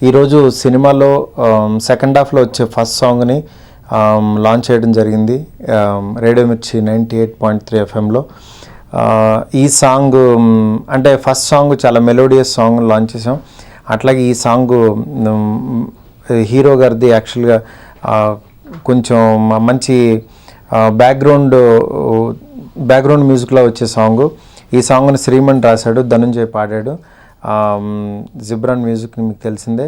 ఈరోజు సినిమాలో సెకండ్ హాఫ్లో వచ్చే ఫస్ట్ సాంగ్ని లాంచ్ చేయడం జరిగింది రేడియో మిర్చి 98.3 ఎఫ్ఎంలో. ఈ సాంగ్ అంటే ఫస్ట్ సాంగ్ చాలా మెలోడియస్ సాంగ్ లాంచ్ చేసాం. అట్లాగే ఈ సాంగ్ హీరో గారిది యాక్చువల్గా కొంచెం మంచి బ్యాక్గ్రౌండ్ మ్యూజిక్లో వచ్చే సాంగ్. ఈ సాంగ్ని శ్రీమణ్ రాశాడు, ధనుంజయ్ పాడాడు. జిబ్రాన్ మ్యూజిక్ మీకు తెలిసిందే.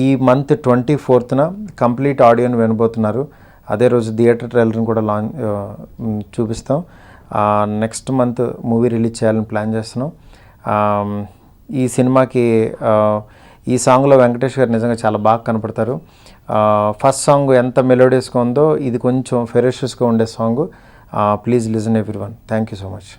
ఈ మంత్ 24న కంప్లీట్ ఆడియోని వినబోతున్నారు. అదే రోజు థియేటర్ ట్రైలర్ని కూడా చూపిస్తాం. నెక్స్ట్ మంత్ మూవీ రిలీజ్ చేయాలని ప్లాన్ చేస్తున్నాం. ఈ సినిమాకి ఈ సాంగ్లో వెంకటేష్ గారు నిజంగా చాలా బాగా కనపడతారు. ఫస్ట్ సాంగ్ ఎంత మెలోడియస్గా ఉందో ఇది కొంచెం ఫెరోషియస్గా ఉండే song. Please listen everyone. Thank you so much.